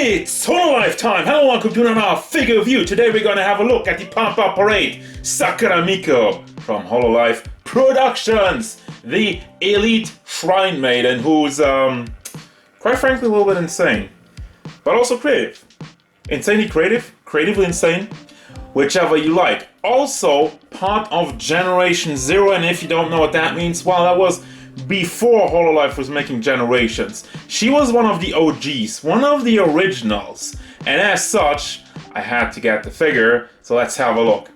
It's Hololive time! Hello, welcome to another figure review. Today we're going to have a look at the pop-up parade Sakura Miko from Hololive Productions, the elite shrine maiden who's, quite frankly, a little bit insane, but also creative. Insanely creative, creatively insane, whichever you like. Also, part of Generation Zero, and if you don't know what that means, well, that was before Hololive was making Generations. She was one of the OGs, one of the originals, and as such, I had to get the figure, so let's have a look.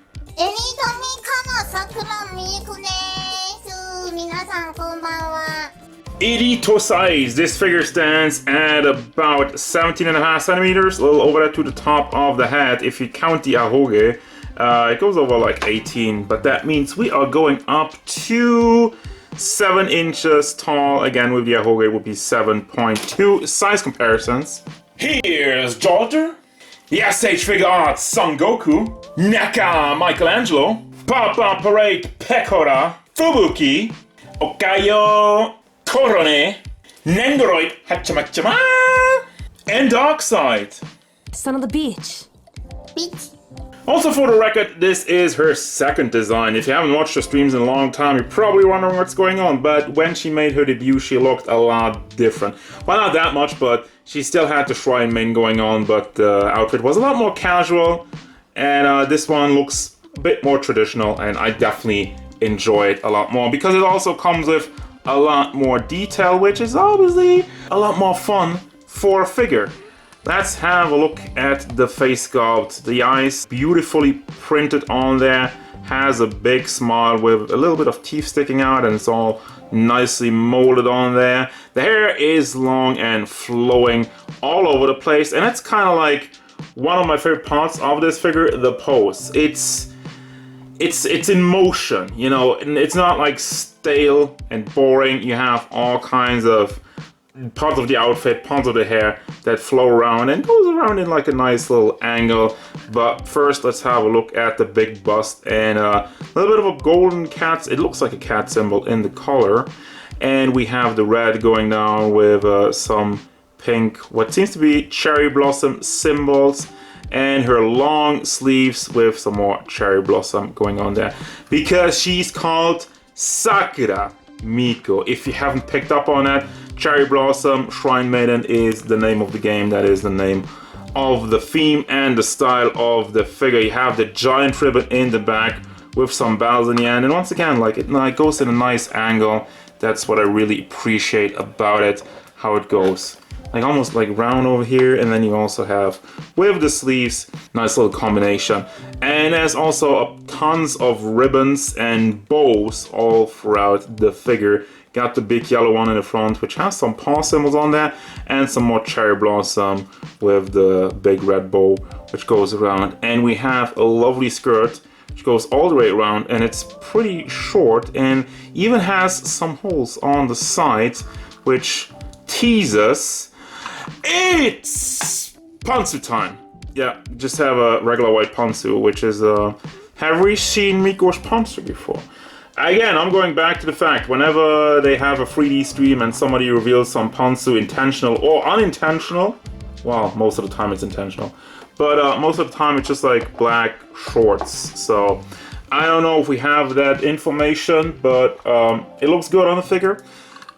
Edito size. This figure stands at about 17.5 centimeters, a little over that to the top of the head. If you count the ahoge, it goes over like 18, but that means we are going up to 7 inches tall. Again, with the ahoge would be 7.2. Size comparisons. Here's Jolter, the SH Figure Arts Son Goku, Naka Michelangelo, Papa Parade Pekora, Fubuki, Okayo Korone, Nendoroid Hachimachima, and Darkseid. Son of the beach. Also, for the record, this is her second design. If you haven't watched her streams in a long time, you're probably wondering what's going on, but when she made her debut, she looked a lot different. Well, not that much, but she still had the shrine main going on, but the outfit was a lot more casual, and this one looks a bit more traditional, and I definitely enjoy it a lot more, because it also comes with a lot more detail, which is obviously a lot more fun for a figure. Let's have a look at the face sculpt. The eyes beautifully printed on there, has a big smile with a little bit of teeth sticking out, and it's all nicely molded on there. The hair is long and flowing all over the place, and it's kind of like one of my favorite parts of this figure, the pose. It's in motion, you know, and it's not like stale and boring. You have all kinds of parts of the outfit, parts of the hair that flow around and goes around in like a nice little angle. But first, let's have a look at the big bust and a little bit of a golden cat. It looks like a cat symbol in the color. And we have the red going down with some pink, what seems to be cherry blossom symbols, and her long sleeves with some more cherry blossom going on there, because she's called Sakura Miko. If you haven't picked up on that, Cherry Blossom Shrine Maiden is the name of the game. That is the name of the theme and the style of the figure. You have the giant ribbon in the back with some bells in the end, and once again, like it goes in a nice angle. That's what I really appreciate about it, how it goes. Like almost like round over here, and then you also have with the sleeves, nice little combination. And there's also tons of ribbons and bows all throughout the figure. Got the big yellow one in the front, which has some paw symbols on there, and some more cherry blossom with the big red bow, which goes around. And we have a lovely skirt, which goes all the way around, and it's pretty short, and even has some holes on the sides, which teases it's pantsu time. Yeah, just have a regular white pantsu, which is have we seen Miko's pantsu before? Again, I'm going back to the fact, whenever they have a 3D stream and somebody reveals some pantsu, intentional or unintentional, well, most of the time it's intentional, but most of the time it's just like black shorts. So I don't know if we have that information, but it looks good on the figure.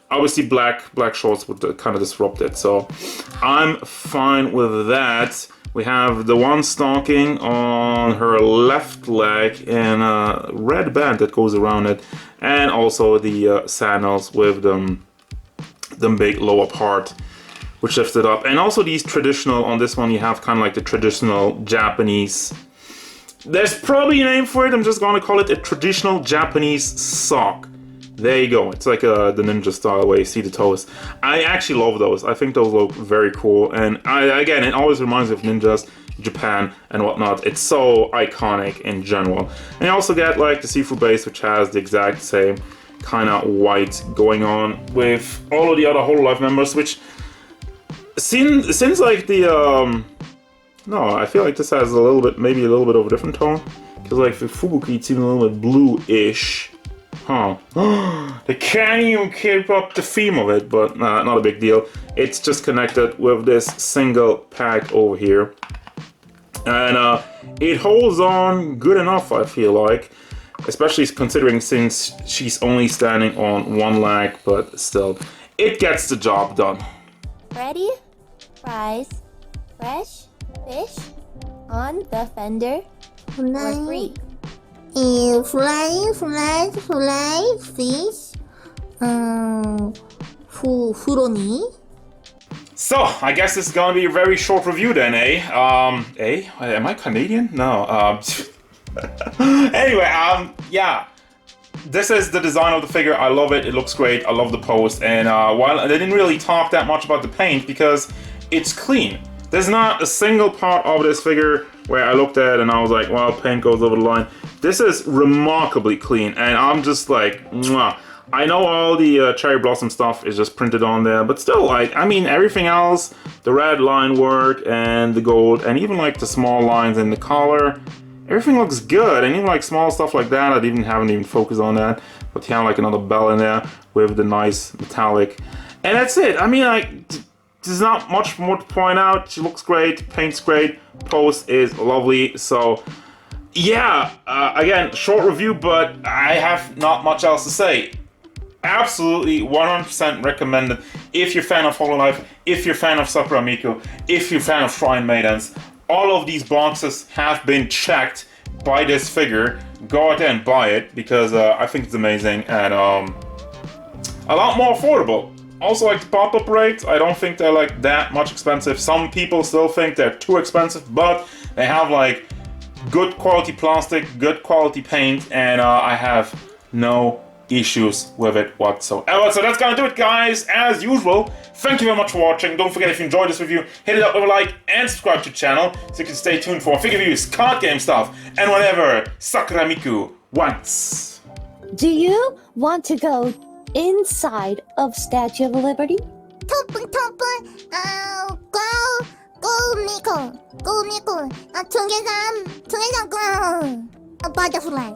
Obviously black shorts would kind of disrupt it, so I'm fine with that. We have the one stocking on her left leg and a red band that goes around it, and also the sandals with them big lower part which lifts it up. And also these traditional, on this one you have kind of like the traditional Japanese, there's probably a name for it, I'm just gonna call it a traditional Japanese sock. There you go. It's like the ninja style way you see the toes. I actually love those. I think those look very cool. And again, it always reminds me of ninjas, Japan, and whatnot. It's so iconic in general. And you also get like the see-through base, which has the exact same kind of white going on with all of the other Hololive members, which since like the no, I feel like this has a little bit, maybe a little bit of a different tone, because like for Fubuki it's even a little bit blue-ish. huh? They can't even keep up the theme of it, but not a big deal. It's just connected with this single pack over here. And it holds on good enough, I feel like. Especially considering since she's only standing on one leg, but still, it gets the job done. Ready? Fries. Fresh fish on the fender. Or free. Fry fish. Furoni. So, I guess this is gonna be a very short review then, eh? Am I Canadian? No, anyway, yeah. This is the design of the figure. I love it. It looks great. I love the pose. And while they didn't really talk that much about the paint because it's clean. There's not a single part of this figure where I looked at it and I was like, wow, paint goes over the line. This is remarkably clean. And I'm just like, mwah. I know all the cherry blossom stuff is just printed on there, but still, like, I mean, everything else, the red line work and the gold, and even like the small lines in the collar, everything looks good. And even like small stuff like that, I haven't even focused on that, but you have like another bell in there with the nice metallic, and that's it. I mean, like, there's not much more to point out. She looks great, paint's great, pose is lovely. So yeah, again, short review, but I have not much else to say. Absolutely 100% recommended if you're a fan of Hololive, if you're a fan of Sakura Miko, if you're a fan of Shrine Maidens. All of these boxes have been checked by this figure. Go out there and buy it because I think it's amazing and a lot more affordable. Also, like the pop-up rates, I don't think they're like that much expensive. Some people still think they're too expensive, but they have like good quality plastic, good quality paint, and I have no issues with it whatsoever. So that's gonna do it, guys. As usual, thank you very much for watching. Don't forget, if you enjoyed this review, hit it up with a like and subscribe to the channel so you can stay tuned for figure reviews, card game stuff, and whatever Sakura Miko wants. Do you want to go inside of Statue of Liberty? Go Miko. Go Miko. Together go. A butterfly.